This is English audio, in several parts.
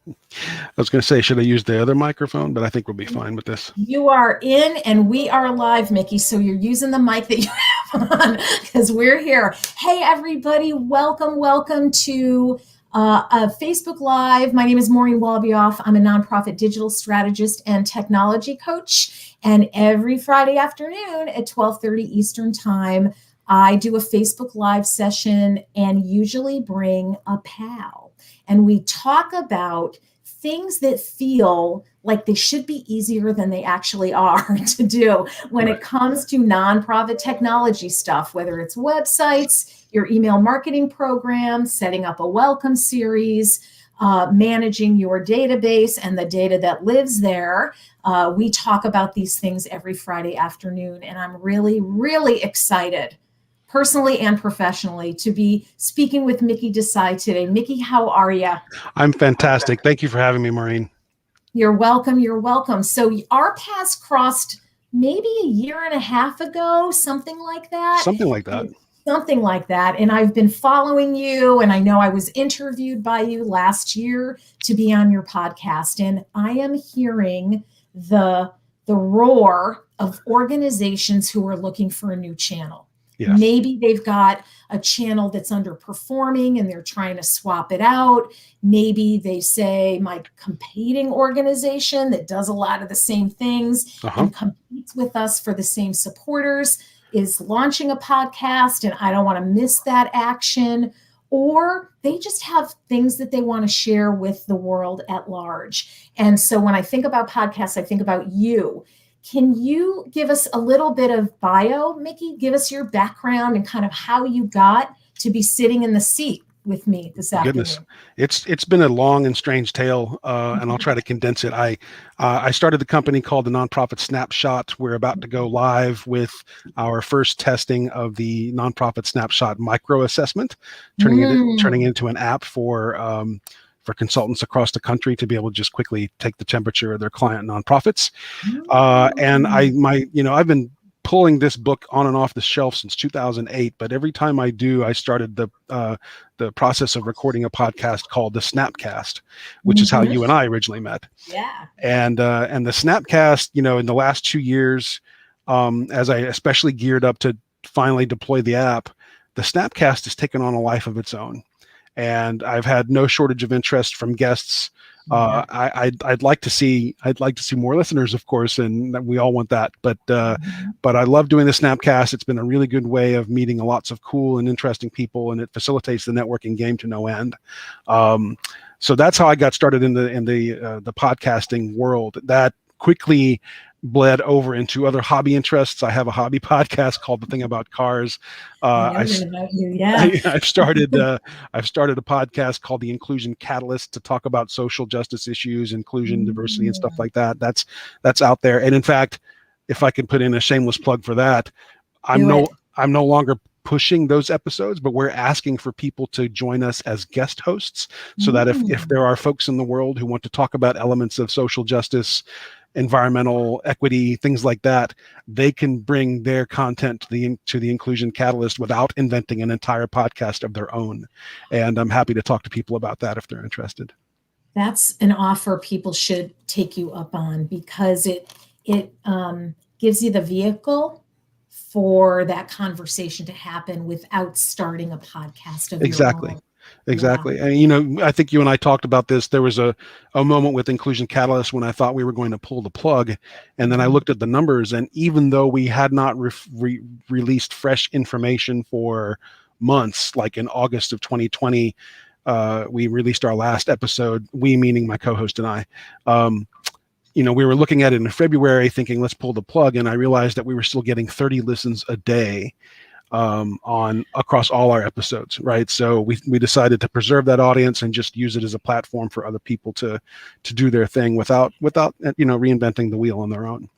I was going to say, should I use the other microphone? But I think we'll be fine with this. You are in and we are live, Mickey. So you're using the mic that you have on because we're here. Hey, everybody. Welcome to a Facebook Live. My name is Maureen Walbioff. I'm a nonprofit digital strategist and technology coach. And every Friday afternoon at 12:30 Eastern Time, I do a Facebook Live session and usually bring a pal. And we talk about things that feel like they should be easier than they actually are to do when it comes to nonprofit technology stuff, whether it's websites, your email marketing program, setting up a welcome series, managing your database and the data that lives there. We talk about these things every Friday afternoon, and I'm really, really excited, personally and professionally, to be speaking with Mickey Desai today. Mickey, how are you? I'm fantastic. Thank you for having me, Maureen. You're welcome. You're welcome. So our paths crossed maybe a year and a half ago, something like that. Something like that. Something like that. And I've been following you, and I know I was interviewed by you last year to be on your podcast. And I am hearing the roar of organizations who are looking for a new channel. Yes. Maybe they've got a channel that's underperforming and they're trying to swap it out. Maybe they say my competing organization that does a lot of the same things and competes with us for the same supporters is launching a podcast and I don't want to miss that action. Or they just have things that they want to share with the world at large. And so when I think about podcasts, I think about you. Can you give us a little bit of bio, Mickey? Give us your background and kind of how you got to be sitting in the seat with me this afternoon. Goodness, it's been a long and strange tale, and I'll try to condense it. I started the company called the Nonprofit Snapshot. We're about to go live with our first testing of the Nonprofit Snapshot micro assessment, turning into an app for consultants across the country to be able to just quickly take the temperature of their client nonprofits. And I've been pulling this book on and off the shelf since 2008, but every time I do, I started the process of recording a podcast called the Snapcast, which is how you and I originally met. Yeah. And the Snapcast, in the last 2 years, as I especially geared up to finally deploy the app, the Snapcast has taken on a life of its own. And I've had no shortage of interest from guests. I'd like to see more listeners, of course, and we all want that. But I love doing the Snapcast. It's been a really good way of meeting lots of cool and interesting people, and it facilitates the networking game to no end. So that's how I got started in the podcasting world. That quickly bled over into other hobby interests. I have a hobby podcast called The Thing About Cars. I've started a podcast called The Inclusion Catalyst to talk about social justice issues, inclusion, diversity, and stuff like that. That's out there. And in fact, if I can put in a shameless plug for that, I'm no longer pushing those episodes, but we're asking for people to join us as guest hosts so that if there are folks in the world who want to talk about elements of social justice, environmental equity, things like that, they can bring their content to the Inclusion Catalyst without inventing an entire podcast of their own. And I'm happy to talk to people about that if they're interested. That's an offer people should take you up on, because it gives you the vehicle for that conversation to happen without starting a podcast of your own. Exactly. And, I think you and I talked about this. There was a moment with Inclusion Catalyst when I thought we were going to pull the plug. And then I looked at the numbers, and even though we had not released fresh information for months, like in August of 2020, we released our last episode, we meaning my co-host and I. We were looking at it in February thinking, let's pull the plug. And I realized that we were still getting 30 listens a day on across all our episodes, right? So we decided to preserve that audience and just use it as a platform for other people to do their thing without reinventing the wheel on their own.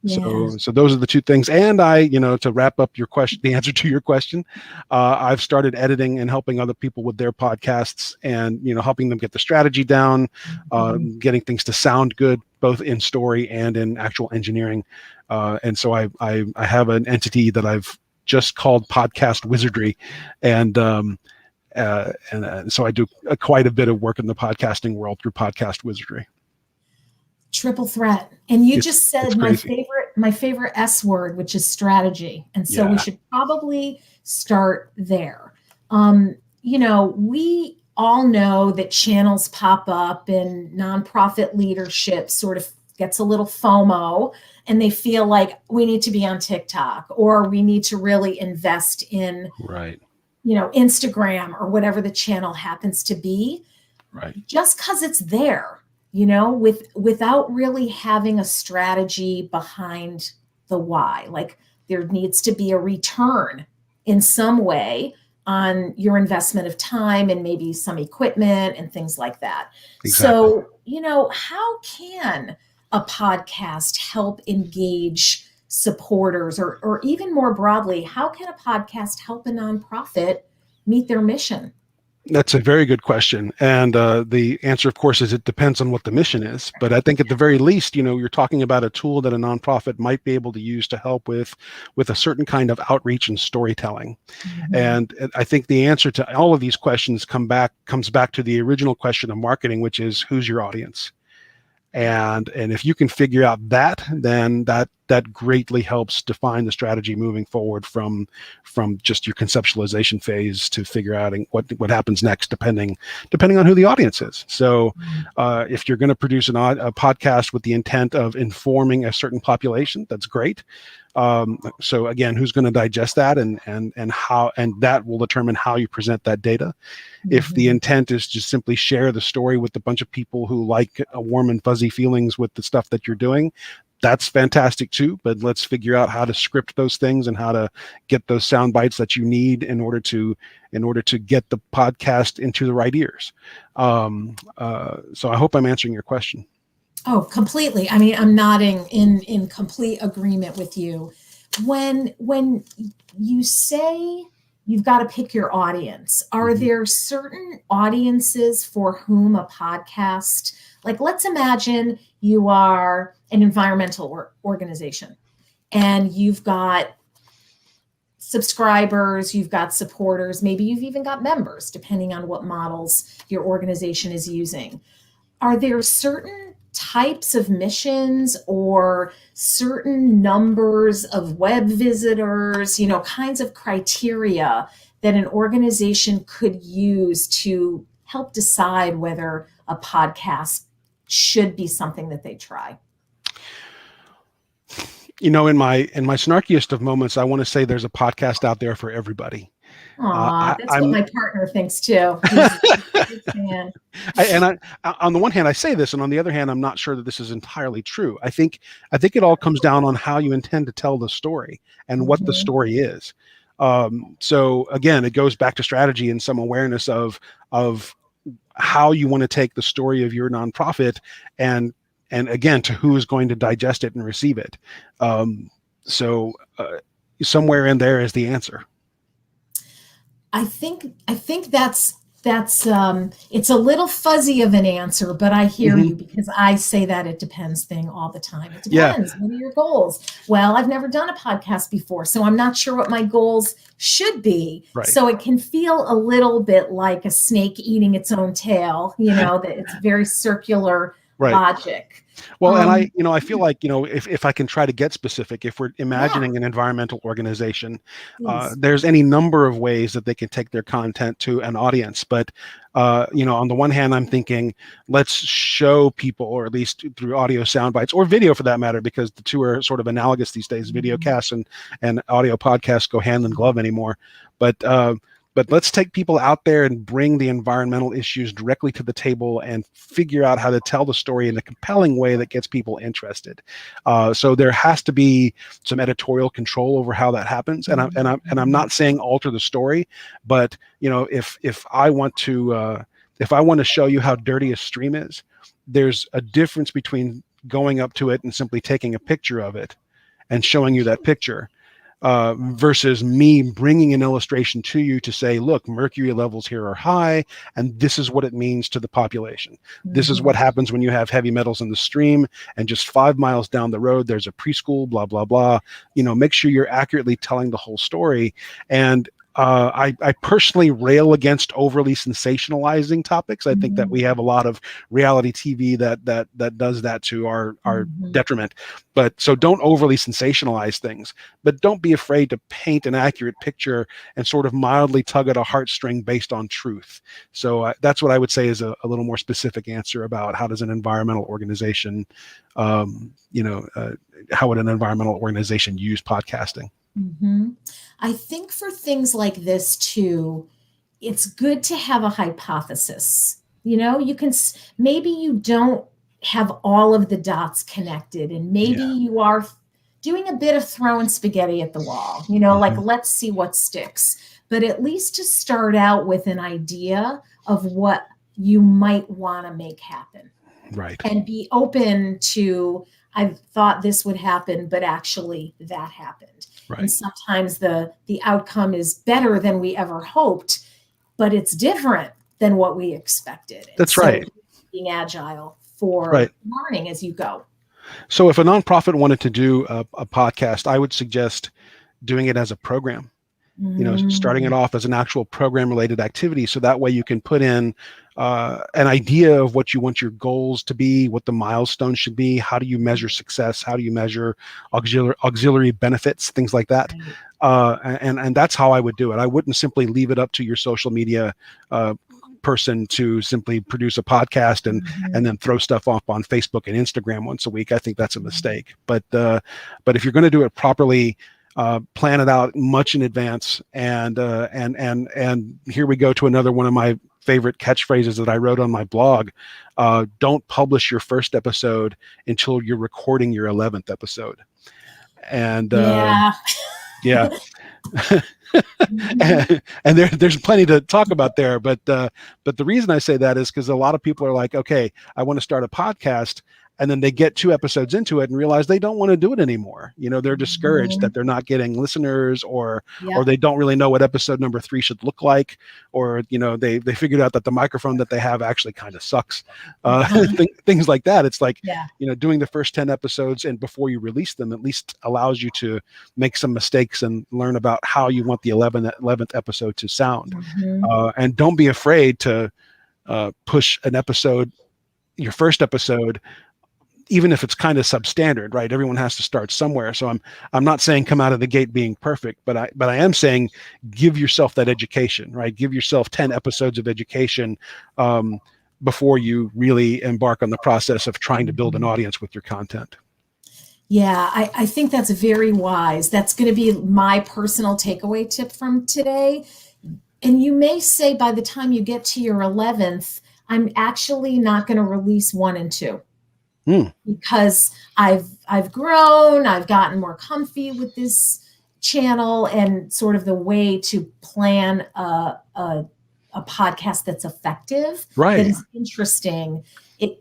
Yeah. So those are the two things. And I, to wrap up your question, the answer to your question, I've started editing and helping other people with their podcasts and, helping them get the strategy down, getting things to sound good, both in story and in actual engineering. And so I have an entity that I've just called Podcast Wizardry. And And so I do quite a bit of work in the podcasting world through Podcast Wizardry. Triple threat. And you It's just said crazy. my favorite S word, which is strategy. And so we should probably start there. We all know that channels pop up and nonprofit leadership sort of gets a little FOMO, and they feel like we need to be on TikTok, or we need to really invest in Right. Instagram, or whatever the channel happens to be. Right. Just because it's there, without really having a strategy behind the why. Like, there needs to be a return in some way on your investment of time and maybe some equipment and things like that. Exactly. So, how can a podcast help engage supporters, or even more broadly, how can a podcast help a nonprofit meet their mission? That's a very good question. And the answer, of course, is it depends on what the mission is. But I think at the very least, you're talking about a tool that a nonprofit might be able to use to help with a certain kind of outreach and storytelling. Mm-hmm. And I think the answer to all of these questions comes back to the original question of marketing, which is, who's your audience? And if you can figure out that, then that greatly helps define the strategy moving forward from just your conceptualization phase to figure out what happens next, depending on who the audience is. So if you're going to produce a podcast with the intent of informing a certain population, that's great. So again, who's going to digest that, and how, and that will determine how you present that data. If the intent is to simply share the story with a bunch of people who like warm and fuzzy feelings with the stuff that you're doing, that's fantastic too. But let's figure out how to script those things and how to get those sound bites that you need in order to get the podcast into the right ears. So I hope I'm answering your question. Oh, completely. I mean, I'm nodding in complete agreement with you. When you say you've got to pick your audience, are there certain audiences for whom a podcast, like, let's imagine you are an environmental organization and you've got subscribers, you've got supporters, maybe you've even got members, depending on what models your organization is using. Are there certain types of missions or certain numbers of web visitors, kinds of criteria that an organization could use to help decide whether a podcast should be something that they try? In my snarkiest of moments, I want to say there's a podcast out there for everybody. That's what my partner thinks too. On the one hand, I say this, and on the other hand, I'm not sure that this is entirely true. I think it all comes down on how you intend to tell the story and what the story is. So again, it goes back to strategy and some awareness of how you want to take the story of your nonprofit, and again, to who is going to digest it and receive it. So somewhere in there is the answer. I think that's it's a little fuzzy of an answer, but I hear you, because I say that it depends thing all the time. It depends. What are your goals? Well, I've never done a podcast before, so I'm not sure what my goals should be. Right. So it can feel a little bit like a snake eating its own tail, that it's very circular logic. Well, and I feel like, if I can try to get specific, if we're imagining an environmental organization, there's any number of ways that they can take their content to an audience. But, on the one hand, I'm thinking, let's show people, or at least through audio sound bites, or video for that matter, because the two are sort of analogous these days. Video casts and audio podcasts go hand in glove anymore. But let's take people out there and bring the environmental issues directly to the table and figure out how to tell the story in a compelling way that gets people interested. So there has to be some editorial control over how that happens. And I'm not saying alter the story, but if I want to show you how dirty a stream is, there's a difference between going up to it and simply taking a picture of it and showing you that picture. Versus me bringing an illustration to you to say, look, mercury levels here are high, and this is what it means to the population. This is what happens when you have heavy metals in the stream, and just 5 miles down the road, there's a preschool, blah, blah, blah. Make sure you're accurately telling the whole story. And I personally rail against overly sensationalizing topics. I think that we have a lot of reality TV that does that to our detriment. But so don't overly sensationalize things, but don't be afraid to paint an accurate picture and sort of mildly tug at a heartstring based on truth. So that's what I would say is a little more specific answer about how does an environmental organization, how would an environmental organization use podcasting? I think for things like this too, it's good to have a hypothesis. You can, maybe you don't have all of the dots connected, and maybe you are doing a bit of throwing spaghetti at the wall, like, let's see what sticks. But at least to start out with an idea of what you might want to make happen. Right. And be open to, I thought this would happen, but actually that happened. Right. And sometimes the outcome is better than we ever hoped, but it's different than what we expected. That's right. Being agile for learning as you go. So if a nonprofit wanted to do a podcast, I would suggest doing it as a program. Starting it off as an actual program related activity. So that way you can put in an idea of what you want your goals to be, what the milestones should be. How do you measure success? How do you measure auxiliary benefits, things like that? And that's how I would do it. I wouldn't simply leave it up to your social media person to simply produce a podcast and then throw stuff off on Facebook and Instagram once a week. I think that's a mistake. But if you're going to do it properly, plan it out much in advance, and here we go to another one of my favorite catchphrases that I wrote on my blog. Don't publish your first episode until you're recording your 11th episode. And and there's plenty to talk about there, but the reason I say that is because a lot of people are like, okay, I want to start a podcast, and then they get 2 episodes into it and realize they don't want to do it anymore. They're discouraged that they're not getting listeners, or they don't really know what episode number 3 should look like, or they figured out that the microphone that they have actually kind of sucks. Things like that. It's like doing the first 10 episodes and before you release them at least allows you to make some mistakes and learn about how you want the 11th episode to sound. And don't be afraid to push an episode, your first episode, even if it's kind of substandard, right? Everyone has to start somewhere. So I'm not saying come out of the gate being perfect, but I am saying give yourself that education, right? Give yourself 10 episodes of education before you really embark on the process of trying to build an audience with your content. Yeah, I think that's very wise. That's going to be my personal takeaway tip from today. And you may say by the time you get to your 11th, I'm actually not going to release 1 and 2. Because I've grown, I've gotten more comfy with this channel, and sort of the way to plan a podcast that's effective, that is interesting.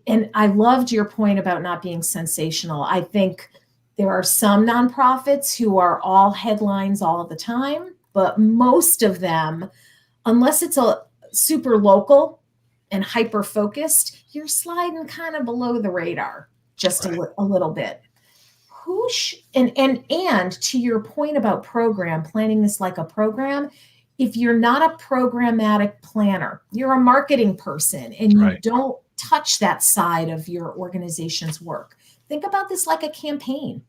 And I loved your point about not being sensational. I think there are some nonprofits who are all headlines all of the time, but most of them, unless it's a super local and hyper focused, you're sliding kind of below the radar just a little bit. And to your point about planning this like a program, if you're not a programmatic planner, you're a marketing person, and you don't touch that side of your organization's work. Think about this like a campaign.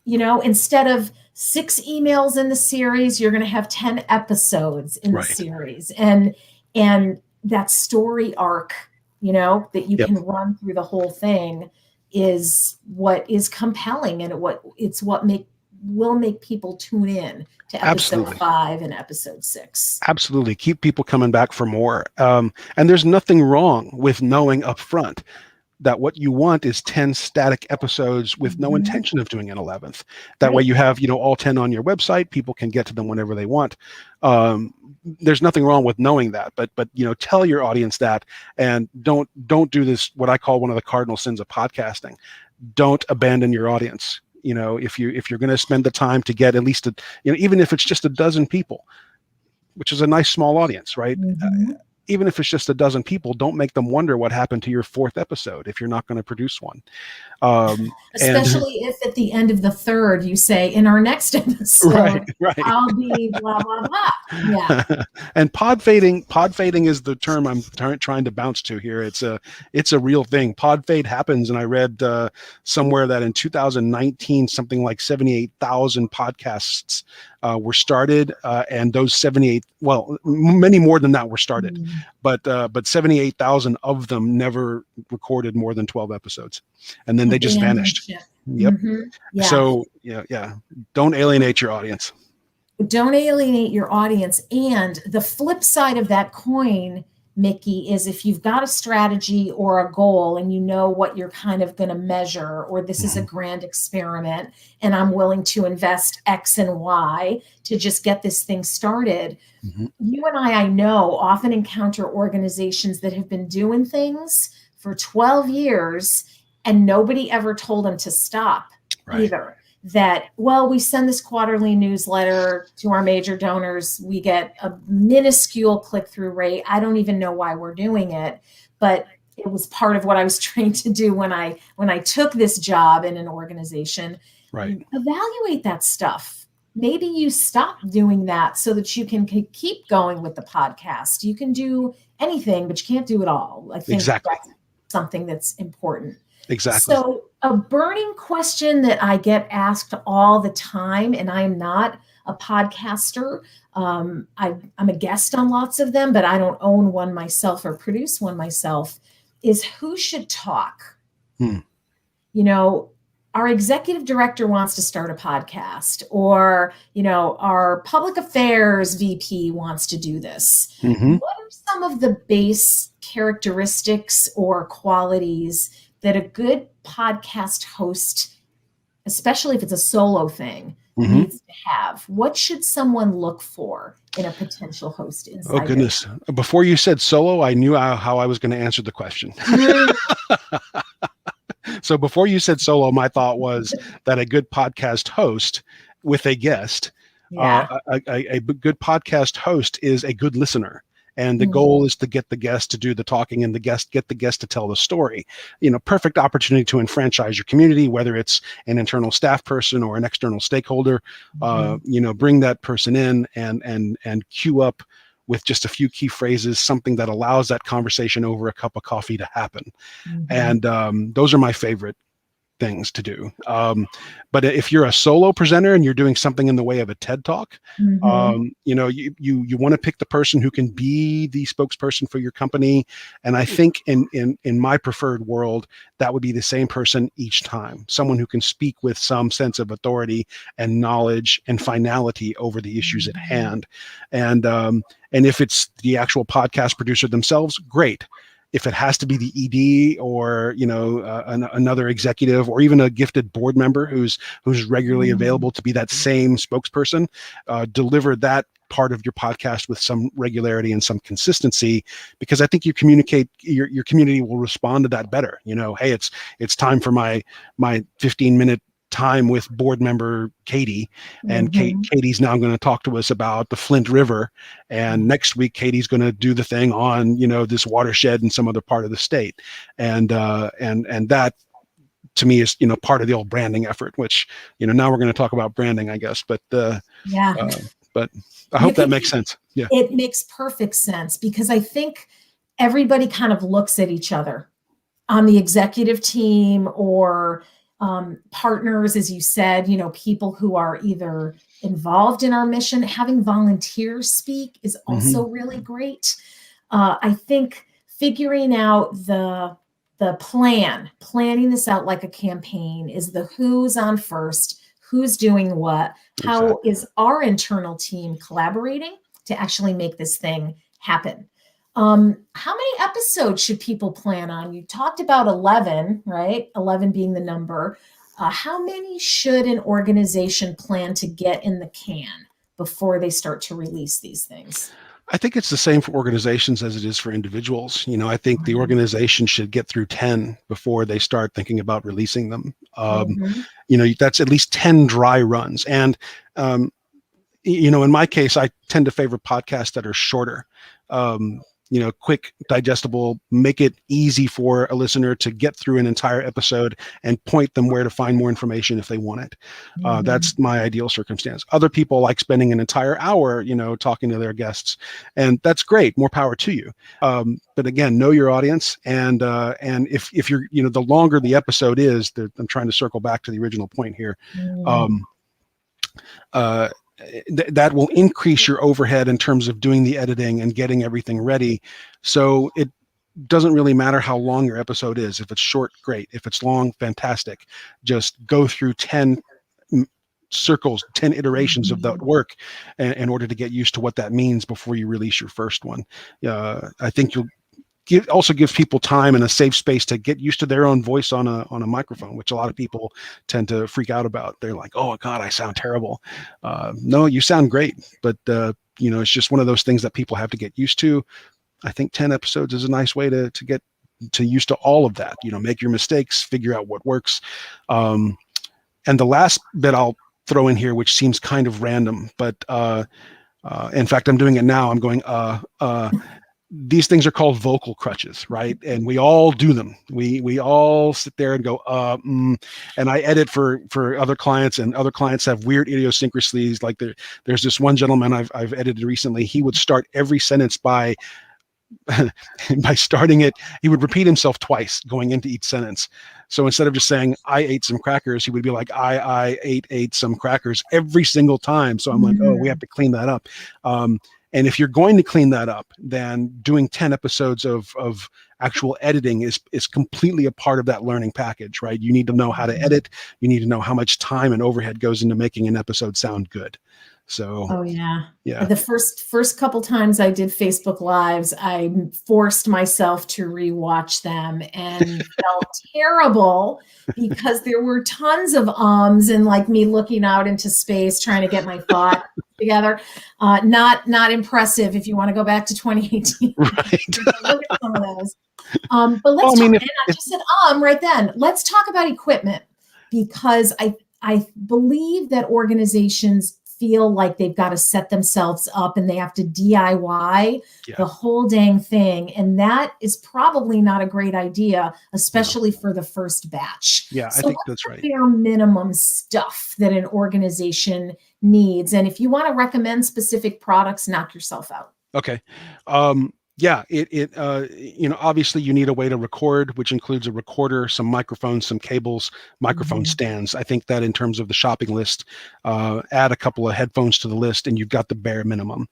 Instead of 6 emails in the series, you're going to have 10 episodes in the series, and that story arc, that you can run through the whole thing is what is compelling, and what will make people tune in to episode 5 and episode 6. Absolutely. Keep people coming back for more. And there's nothing wrong with knowing up front that what you want is 10 static episodes with no intention of doing an 11th. That way you have, all 10 on your website. People can get to them whenever they want. There's nothing wrong with knowing that, but tell your audience that, and don't do this, what I call one of the cardinal sins of podcasting. Don't abandon your audience. If you're going to spend the time to get at least even if it's just a dozen people, which is a nice small audience, right? even if it's just a dozen people, don't make them wonder what happened to your fourth episode if you're not going to produce one. And Especially if at the end of the third you say, in our next episode, right. I'll be blah, blah, blah. Yeah. And pod fading is the term I'm trying to bounce to here. It's a real thing. Pod fade happens. And I read somewhere that in 2019, something like 78,000 podcasts were started, and those 78, well, many more than that were started, but 78,000 of them never recorded more than 12 episodes, and then they just vanished. Yep. Yeah. So yeah, don't alienate your audience. Don't alienate your audience. And the flip side of that coin, Mickey, is if you've got a strategy or a goal and you know what you're kind of going to measure, or this is a grand experiment and I'm willing to invest X and Y to just get this thing started. You and I know, often encounter organizations that have been doing things for 12 years and nobody ever told them to stop either. That, well, we send this quarterly newsletter to our major donors. We get a minuscule click-through rate. I don't even know why we're doing it, but it was part of what I was trained to do when I took this job in an organization. Right. Evaluate that stuff. Maybe you stop doing that so that you can keep going with the podcast. You can do anything, but you can't do it all. I think that's something that's important. Exactly. So a burning question that I get asked all the time, and I'm not a podcaster. I'm a guest on lots of them, but I don't own one myself or produce one myself, is who should talk? You know, our executive director wants to start a podcast, or, you know, our public affairs VP wants to do this. What are some of the base characteristics or qualities that a good podcast host, especially if it's a solo thing, needs to have? What should someone look for in a potential host inside? Oh, goodness. Before you said solo, I knew how I was going to answer the question. So before you said solo, my thought was that a good podcast host with a guest, a good podcast host is a good listener. And the goal is to get the guest to do the talking and get the guest to tell the story. You know, perfect opportunity to enfranchise your community, whether it's an internal staff person or an external stakeholder. You know, bring that person in and queue up with just a few key phrases, something that allows that conversation over a cup of coffee to happen. And those are my favorite things to do. But if you're a solo presenter and you're doing something in the way of a TED Talk, you know, you want to pick the person who can be the spokesperson for your company. And I think in my preferred world, that would be the same person each time. Someone who can speak with some sense of authority and knowledge and finality over the issues at hand. And if it's the actual podcast producer themselves, great. If it has to be the ED or, you know, another executive or even a gifted board member who's regularly available to be that same spokesperson, deliver that part of your podcast with some regularity and some consistency, because I think you communicate, your community will respond to that better. You know, hey, it's time for my 15-minute time with board member Katie, and Katie's now going to talk to us about the Flint River, and next week Katie's going to do the thing on, you know, this watershed in some other part of the state, and that to me is, you know, part of the old branding effort, which, you know, now we're going to talk about branding, I guess, but but I hope that makes sense. Yeah, it makes perfect sense, because I think everybody kind of looks at each other on the executive team, or partners, as you said, you know, people who are either involved in our mission. Having volunteers speak is also really great. I think figuring out the planning this out like a campaign is the who's on first, who's doing what, how is our internal team collaborating to actually make this thing happen. How many episodes should people plan on? You talked about 11, right? 11 being the number. How many should an organization plan to get in the can before they start to release these things? I think it's the same for organizations as it is for individuals. You know, I think the organization should get through 10 before they start thinking about releasing them. You know, that's at least 10 dry runs. And, you know, in my case, I tend to favor podcasts that are shorter. quick, digestible, make it easy for a listener to get through an entire episode and point them where to find more information if they want it. That's my ideal circumstance. Other people like spending an entire hour, talking to their guests, and that's great. More power to you. But again, know your audience, and if you're, the longer the episode is, I'm trying to circle back to the original point here. That will increase your overhead in terms of doing the editing and getting everything ready. So it doesn't really matter how long your episode is. If it's short, great. If it's long, fantastic. Just go through 10 circles, 10 iterations of that work in order to get used to what that means before you release your first one. I think you'll also gives people time and a safe space to get used to their own voice on a microphone, which a lot of people tend to freak out about. They're like, "Oh God, I sound terrible." No, you sound great, but it's just one of those things that people have to get used to. I think 10 episodes is a nice way to get used to all of that. Make your mistakes, figure out what works. And the last bit I'll throw in here, which seems kind of random, but in fact, I'm doing it now. I'm going, these things are called vocal crutches, right? And we all do them. We all sit there and go, and I edit for other clients, and other clients have weird idiosyncrasies. Like there's this one gentleman I've edited recently. He would start every sentence by starting it. He would repeat himself twice going into each sentence. So instead of just saying, "I ate some crackers," he would be like, I ate some crackers every single time. So I'm like, oh, we have to clean that up. And if you're going to clean that up, then doing 10 episodes of actual editing is completely a part of that learning package, right? You need to know how to edit. You need to know how much time and overhead goes into making an episode sound good. So, oh yeah. The first couple times I did Facebook Lives, I forced myself to rewatch them and felt terrible because there were tons of ums and like me looking out into space trying to get my thought together. Not impressive if you want to go back to 2018. Right. Look at some of those. But let's talk. I just said right then. Let's talk about equipment, because I believe that organizations feel like they've got to set themselves up and they have to DIY the whole dang thing. And that is probably not a great idea, especially for the first batch. Yeah, so I think that's right. Bare minimum stuff that an organization needs. And if you want to recommend specific products, knock yourself out. Okay. Obviously you need a way to record, which includes a recorder, some microphones, some cables, microphone stands. I think that in terms of the shopping list, add a couple of headphones to the list and you've got the bare minimum.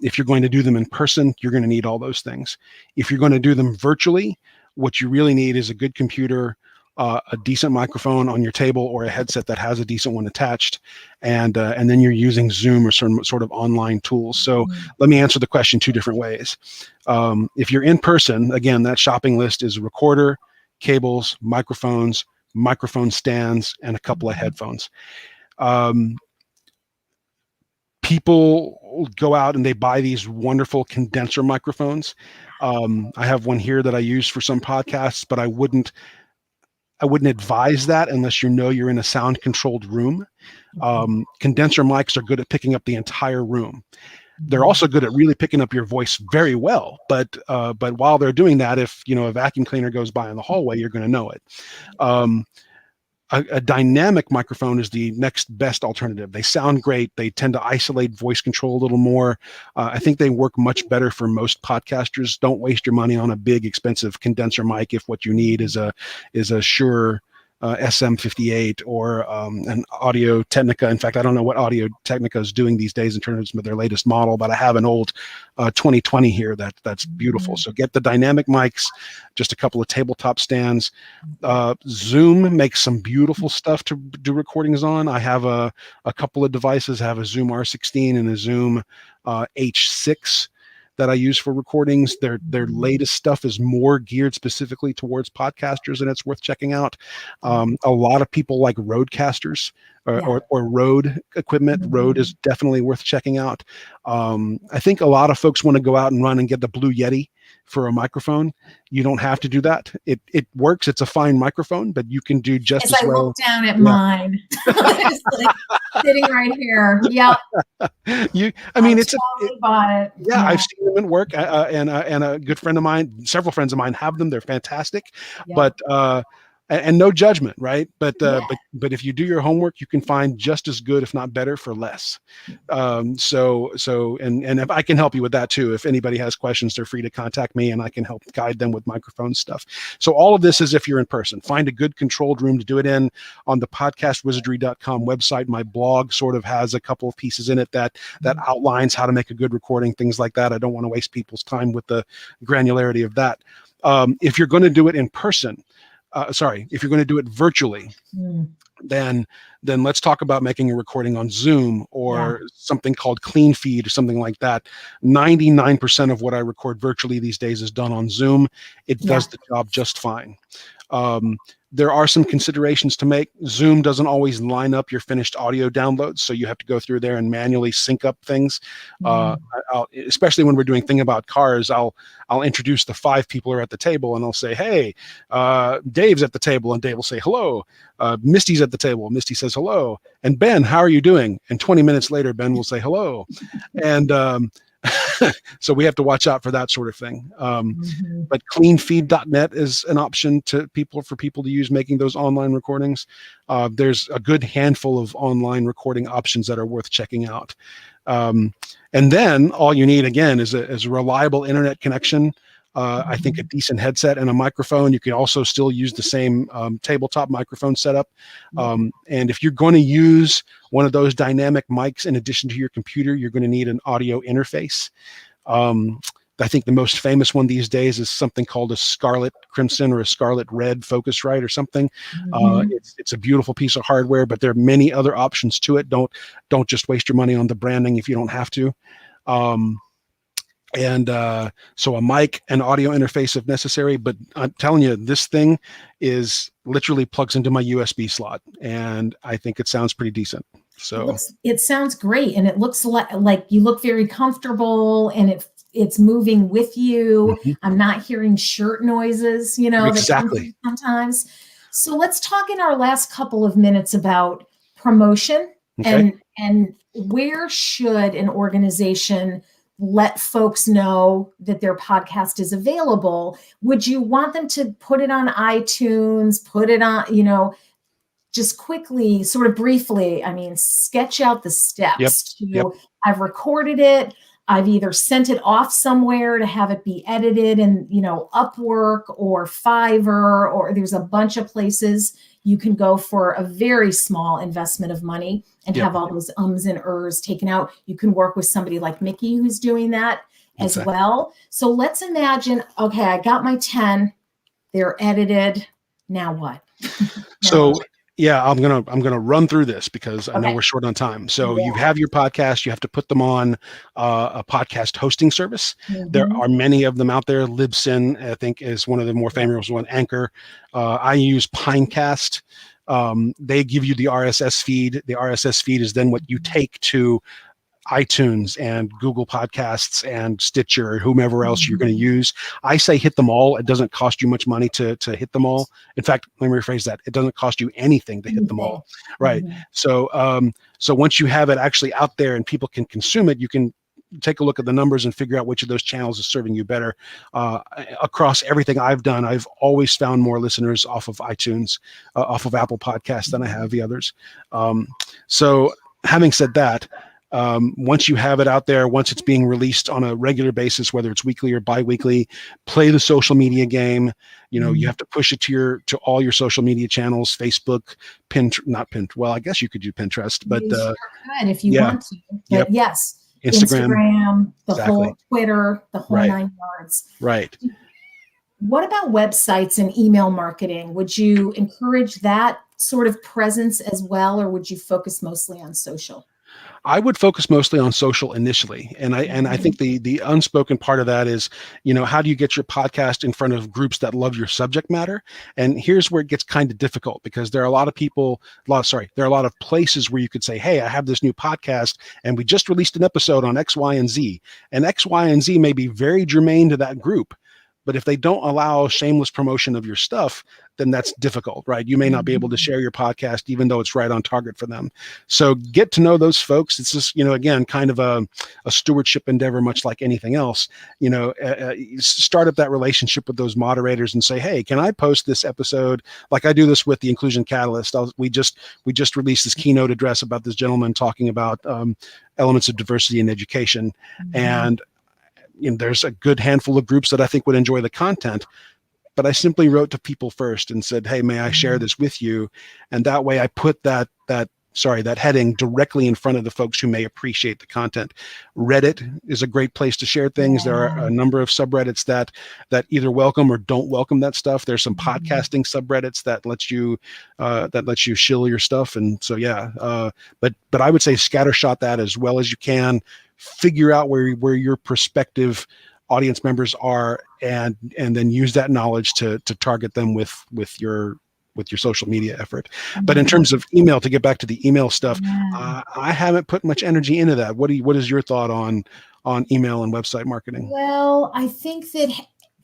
If you're going to do them in person, you're going to need all those things. If you're going to do them virtually, what you really need is a good computer, a decent microphone on your table, or a headset that has a decent one attached, and then you're using Zoom or some sort of online tools. So let me answer the question two different ways. If you're in person, again, that shopping list is a recorder, cables, microphones, microphone stands, and a couple of headphones. People go out and they buy these wonderful condenser microphones. I have one here that I use for some podcasts, but I wouldn't advise that unless you're in a sound controlled room. Condenser mics are good at picking up the entire room. They're also good at really picking up your voice very well. But while they're doing that, if a vacuum cleaner goes by in the hallway, you're going to know it. A dynamic microphone is the next best alternative. They sound great. They tend to isolate voice control a little more. I think they work much better for most podcasters. Don't waste your money on a big, expensive condenser mic if what you need is a Shure SM58 or an Audio Technica. In fact, I don't know what Audio Technica is doing these days in terms of their latest model, but I have an old 2020 here that's beautiful. So get the dynamic mics, just a couple of tabletop stands. Zoom makes some beautiful stuff to do recordings on. I have a couple of devices. I have a Zoom R16 and a Zoom H6 that I use for recordings. Their latest stuff is more geared specifically towards podcasters, and it's worth checking out. A lot of people like Roadcasters. or Rode equipment. Rode is definitely worth checking out. I think a lot of folks want to go out and run and get the Blue Yeti for a microphone. You don't have to do that. It works. It's a fine microphone, but you can do just as I well. Look down at mine. It's like sitting right here. Yep. Bought it. Yeah, I've seen them at work, and a good friend of mine, several friends of mine have them. They're fantastic, but and no judgment, right? But if you do your homework, you can find just as good, if not better, for less. And if I can help you with that too, if anybody has questions, they're free to contact me, and I can help guide them with microphone stuff. So all of this is if you're in person. Find a good controlled room to do it in. On the podcastwizardry.com website, my blog sort of has a couple of pieces in it that outlines how to make a good recording, things like that. I don't want to waste people's time with the granularity of that. If you're going to do it in person, if you're going to do it virtually, then let's talk about making a recording on Zoom or something called Clean Feed or something like that. 99% of what I record virtually these days is done on Zoom. It does the job just fine. There are some considerations to make. Zoom doesn't always line up your finished audio downloads, so you have to go through there and manually sync up things. Especially when we're doing Thing About Cars, I'll introduce the 5 people who are at the table, and I'll say, "Hey, Dave's at the table," and Dave will say, "Hello." Misty's at the table. Misty says, "Hello." And Ben, how are you doing? And 20 minutes later, Ben will say, "Hello." And so we have to watch out for that sort of thing. But cleanfeed.net is an option for people to use making those online recordings. There's a good handful of online recording options that are worth checking out. And then all you need, again, is a reliable internet connection. I think a decent headset and a microphone. You can also still use the same tabletop microphone setup. And if you're going to use one of those dynamic mics in addition to your computer, you're going to need an audio interface. I think the most famous one these days is something called a Scarlet Crimson or a Scarlet Red Focusrite or something. It's a beautiful piece of hardware, but there are many other options to it. Don't just waste your money on the branding if you don't have to. So a mic and audio interface if necessary, but I'm telling you, this thing is literally plugs into my USB slot, and I think it sounds pretty decent. So it sounds great, and it looks like you look very comfortable, and it's moving with you. I'm not hearing shirt noises, exactly. Sometimes. So let's talk in our last couple of minutes about promotion and where should an organization let folks know that their podcast is available. Would you want them to put it on iTunes, put it on, just quickly, sort of briefly, sketch out the steps. I've recorded it. I've either sent it off somewhere to have it be edited in, Upwork or Fiverr, or there's a bunch of places you can go for a very small investment of money and have all those ums and ers taken out. You can work with somebody like Mickey who's doing that as well. So let's imagine, okay, I got my 10, they're edited. Now what? Yeah, I'm gonna run through this because I know we're short on time. So you have your podcast, you have to put them on a podcast hosting service. There are many of them out there. Libsyn, I think, is one of the more famous one. Anchor. I use Pinecast. They give you the RSS feed. The RSS feed is then what you take to iTunes and Google Podcasts and Stitcher, whomever else you're going to use. I say hit them all. It doesn't cost you much money to hit them all. In fact, let me rephrase that. It doesn't cost you anything to hit them all. Right. So once you have it actually out there and people can consume it, you can take a look at the numbers and figure out which of those channels is serving you better. Across everything I've done, I've always found more listeners off of iTunes, off of Apple Podcasts than I have the others. So having said that, once you have it out there, once it's being released on a regular basis, whether it's weekly or bi-weekly, play the social media game. You have to push it to all your social media channels, Facebook, well, I guess you could do Pinterest, but you sure could if you want to. But yes, Instagram, the whole Twitter, the whole 9 yards. Right. What about websites and email marketing? Would you encourage that sort of presence as well, or would you focus mostly on social? I would focus mostly on social initially, and I think the unspoken part of that is, how do you get your podcast in front of groups that love your subject matter? And here's where it gets kind of difficult, because there are a lot of people, there are a lot of places where you could say, hey, I have this new podcast, and we just released an episode on X, Y, and Z, and X, Y, and Z may be very germane to that group. But if they don't allow shameless promotion of your stuff, then that's difficult, right? You may not be able to share your podcast, even though it's right on target for them. So get to know those folks. It's just, again, kind of a stewardship endeavor, much like anything else. Start up that relationship with those moderators and say, hey, can I post this episode? Like I do this with the Inclusion Catalyst. We just released this keynote address about this gentleman talking about elements of diversity in education. And there's a good handful of groups that I think would enjoy the content, but I simply wrote to people first and said, hey, may I share this with you? And that way I put that heading directly in front of the folks who may appreciate the content. Reddit is a great place to share things. There are a number of subreddits that either welcome or don't welcome that stuff. There's some podcasting subreddits that lets you shill your stuff. And so, but I would say scattershot that as well as you can. Figure out where your prospective audience members are, and then use that knowledge to target them with your social media effort. But in terms of email, to get back to the email stuff, I haven't put much energy into that. What is your thought on email and website marketing? Well, I think that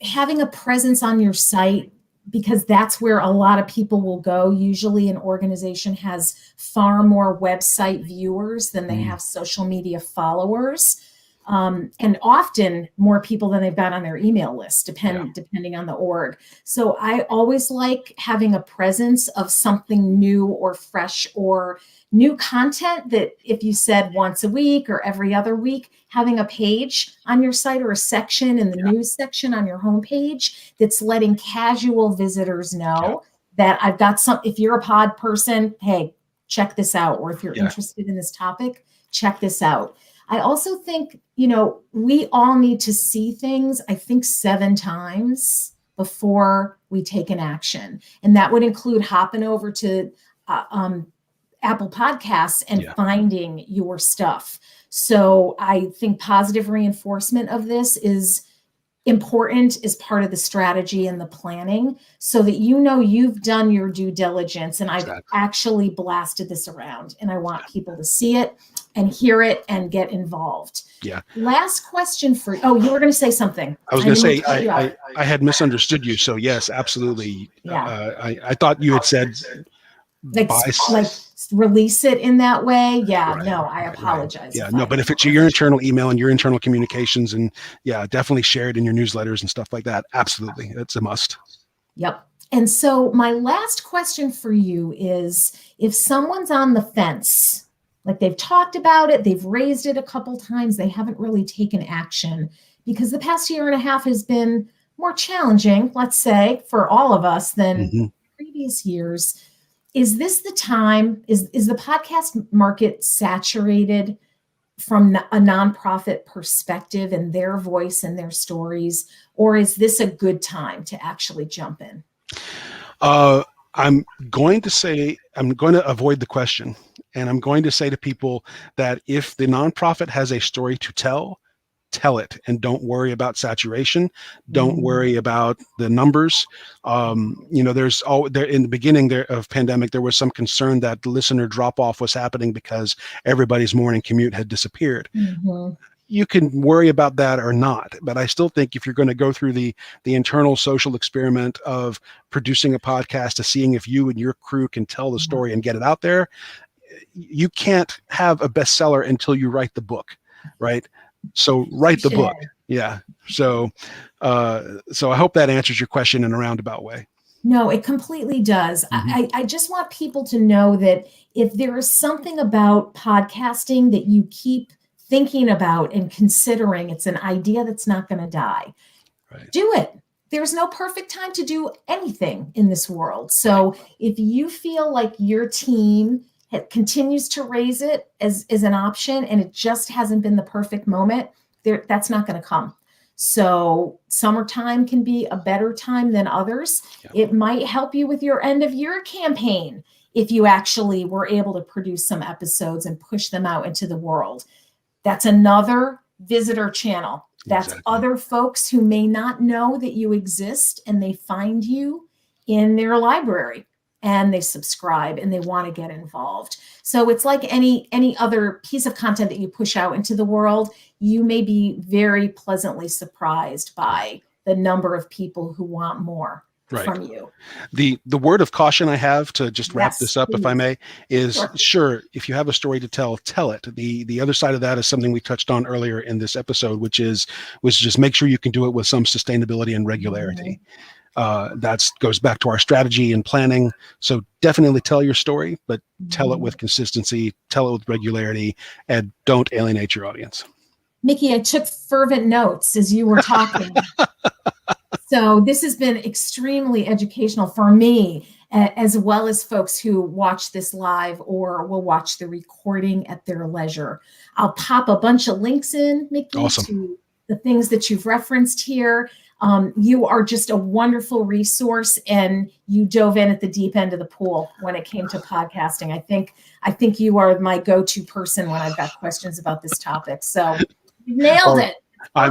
having a presence on your site, because that's where a lot of people will go. Usually an organization has far more website viewers than they have social media followers. And often more people than they've got on their email list, depending on the org. So I always like having a presence of something new or fresh or new content that if you said once a week or every other week, having a page on your site or a section in the news section on your homepage that's letting casual visitors know that I've got if you're a pod person, hey, check this out. Or if you're interested in this topic, check this out. I also think, we all need to see things, I think 7 times before we take an action. And that would include hopping over to Apple Podcasts and finding your stuff. So I think positive reinforcement of this is important as part of the strategy and the planning, so that you've done your due diligence and I've actually blasted this around, and I want people to see it and hear it and get involved. Yeah. Last question for you. Oh, you were going to say something. I was going to say, I had misunderstood you. So yes, absolutely. I thought you had said like release it in that way. I apologize. But if it's your internal email and your internal communications, and definitely share it in your newsletters and stuff like that. Absolutely. That's a must. Yep. And so my last question for you is, if someone's on the fence, like they've talked about it, they've raised it a couple times, they haven't really taken action because the past year and a half has been more challenging, let's say, for all of us than previous years. Is this the time? Is the podcast market saturated from a nonprofit perspective and their voice and their stories, or is this a good time to actually jump in? I'm going to avoid the question, and I'm going to say to people that if the nonprofit has a story to tell it, and don't worry about saturation. Don't worry about the numbers. There's in the beginning of pandemic, there was some concern that the listener drop off was happening because everybody's morning commute had disappeared. You can worry about that or not, but I still think if you're going to go through the internal social experiment of producing a podcast to seeing if you and your crew can tell the story and get it out there, you can't have a bestseller until you write the book, right? So write the book. Yeah. So I hope that answers your question in a roundabout way. No, it completely does. I just want people to know that if there is something about podcasting that you keep thinking about and considering, it's an idea that's not going to die. Right. Do it. There's no perfect time to do anything in this world. So if you feel like your team continues to raise it as an option and it just hasn't been the perfect moment, that's not going to come. So summertime can be a better time than others. It might help you with your end of year campaign. if you actually were able to produce some episodes and push them out into the world. That's another visitor channel. That's Exactly. other folks who may not know that you exist, and they find you in their library and they subscribe and they want to get involved. So it's like any other piece of content that you push out into the world. You may be very pleasantly surprised by the number of people who want more from you. The word of caution I have to just wrap Yes, this up, please. if I may, is Sure. sure, if you have a story to tell it. The other side of that is something we touched on earlier in this episode, which is just make sure you can do it with some sustainability and regularity. That goes back to our strategy and planning. So definitely tell your story, but tell it with consistency, tell it with regularity, and don't alienate your audience. Mickey, I took fervent notes as you were talking. So this has been extremely educational for me, as well as folks who watch this live or will watch the recording at their leisure. I'll pop a bunch of links in, Mickey, Awesome. to the things that you've referenced here. You are just a wonderful resource, and you dove in at the deep end of the pool when it came to podcasting. I think you are my go-to person when I've got questions about this topic. So you nailed it.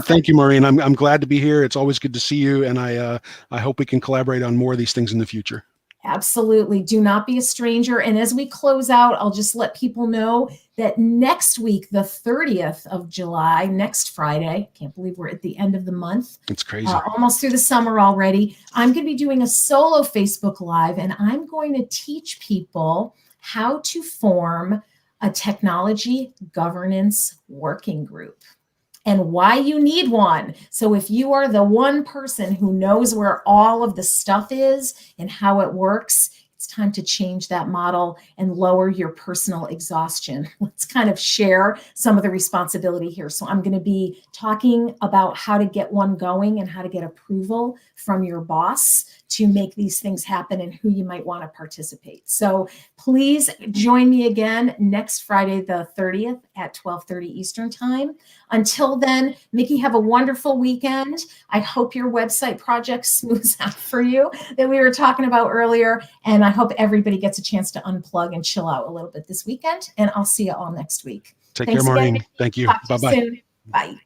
Thank you, Maureen. I'm glad to be here. It's always good to see you, and I hope we can collaborate on more of these things in the future. Absolutely. Do not be a stranger. And as we close out, I'll just let people know that next week, the 30th of July, next Friday, can't believe we're at the end of the month. It's crazy. Almost through the summer already. I'm going to be doing a solo Facebook Live, and I'm going to teach people how to form a technology governance working group and why you need one. So if you are the one person who knows where all of the stuff is and how it works, it's time to change that model and lower your personal exhaustion. Let's kind of share some of the responsibility here. So I'm going to be talking about how to get one going and how to get approval from your boss to make these things happen and who you might want to participate. So please join me again next Friday, the 30th at 12:30 Eastern time. Until then, Mickey, have a wonderful weekend. I hope your website project smooths out for you that we were talking about earlier. And I hope everybody gets a chance to unplug and chill out a little bit this weekend. And I'll see you all next week. Take care, Maureen. Thank you. Talk to you Bye-bye. soon. Bye.